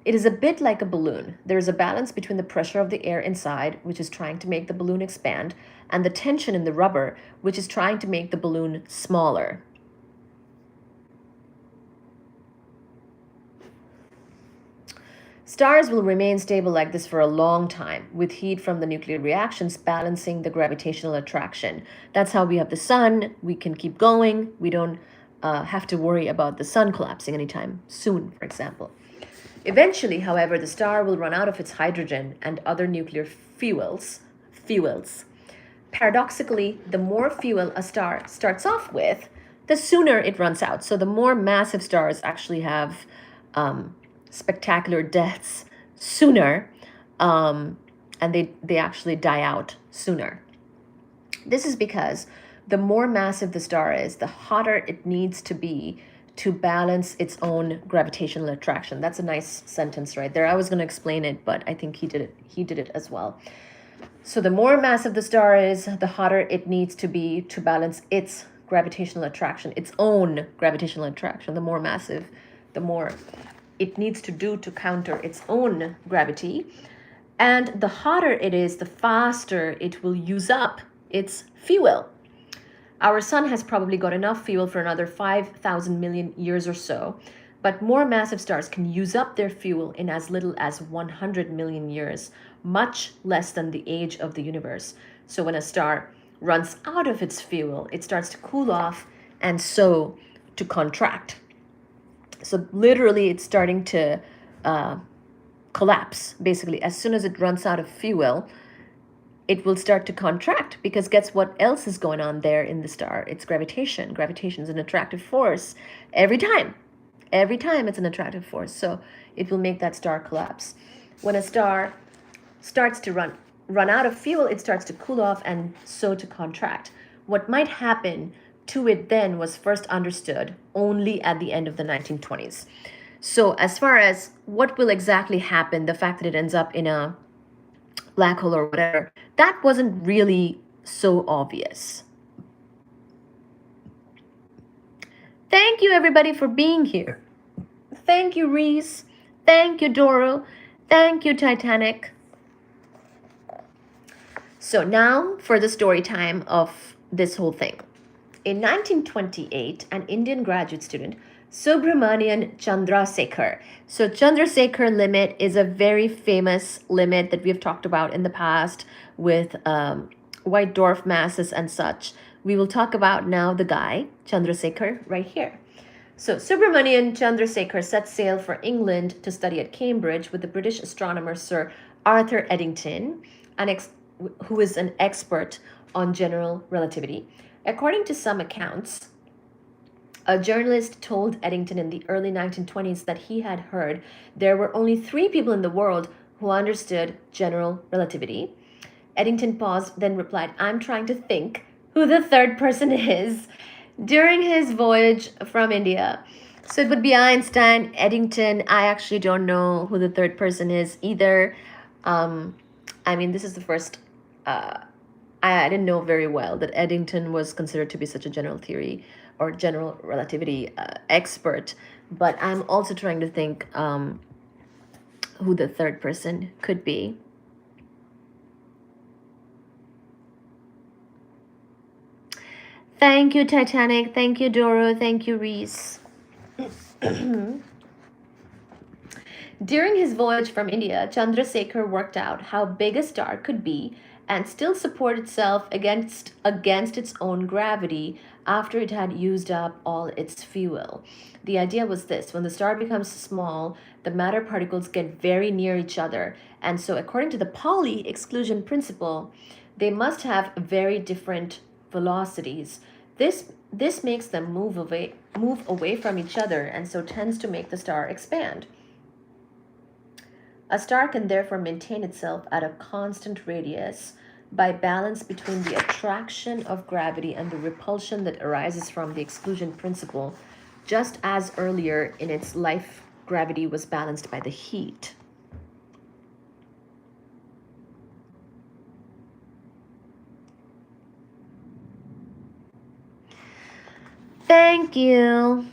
It is a bit like a balloon. There is a balance between the pressure of the air inside, which is trying to make the balloon expand, and the tension in the rubber, which is trying to make the balloon smaller. Stars will remain stable like this for a long time, with heat from the nuclear reactions balancing the gravitational attraction. That's how we have the sun. We can keep going. We don't have to worry about the sun collapsing anytime soon, for example. Eventually, however, the star will run out of its hydrogen and other nuclear fuels. Paradoxically, the more fuel a star starts off with, the sooner it runs out. So the more massive stars actually have spectacular deaths sooner, and they actually die out sooner. This is because the more massive the star is, the hotter it needs to be to balance its own gravitational attraction. That's a nice sentence right there. I was going to explain it, but I think he did it as well. So the more massive the star is, the hotter it needs to be to balance its gravitational attraction, its own gravitational attraction. The more massive, the more it needs to do to counter its own gravity. And the hotter it is, the faster it will use up its fuel. Our sun has probably got enough fuel for another 5,000 million years or so, but more massive stars can use up their fuel in as little as 100 million years, much less than the age of the universe. So when a star runs out of its fuel, it starts to cool off and so to contract. So literally it's starting to collapse, basically. As soon as it runs out of fuel, it will start to contract, because guess what else is going on there in the star? It's gravitation. Gravitation is an attractive force every time. Every time it's an attractive force. So it will make that star collapse. When a star starts to run out of fuel, it starts to cool off and so to contract. What might happen to it then was first understood only at the end of the 1920s. So as far as what will exactly happen, the fact that it ends up in a black hole or whatever, that wasn't really so obvious. Thank you everybody for being here. Thank you, Reese. Thank you, Doro. Thank you, Titanic. So now for the story time of this whole thing. In 1928, an Indian graduate student, Subramanian Chandrasekhar. So Chandrasekhar limit is a very famous limit that we have talked about in the past with white dwarf masses and such. We will talk about now the guy, Chandrasekhar, right here. So Subramanian Chandrasekhar set sail for England to study at Cambridge with the British astronomer Sir Arthur Eddington, who is an expert on general relativity. According to some accounts, a journalist told Eddington in the early 1920s that he had heard there were only 3 people in the world who understood general relativity. Eddington paused, then replied, "I'm trying to think who the third person is," during his voyage from India. So it would be Einstein, Eddington. I actually don't know who the third person is either. I mean, this is the first... I didn't know very well that Eddington was considered to be such a general theory or general relativity expert, but I'm also trying to think who the third person could be. Thank you, Titanic. Thank you, Doro. Thank you, Reese. During his voyage from India, Chandrasekhar worked out how big a star could be and still support itself against its own gravity after it had used up all its fuel. The idea was this: when the star becomes small, the matter particles get very near each other, and so according to the Pauli exclusion principle, they must have very different velocities. This makes them move away from each other, and so tends to make the star expand. A star can therefore maintain itself at a constant radius by balance between the attraction of gravity and the repulsion that arises from the exclusion principle, just as earlier in its life gravity was balanced by the heat. Thank you.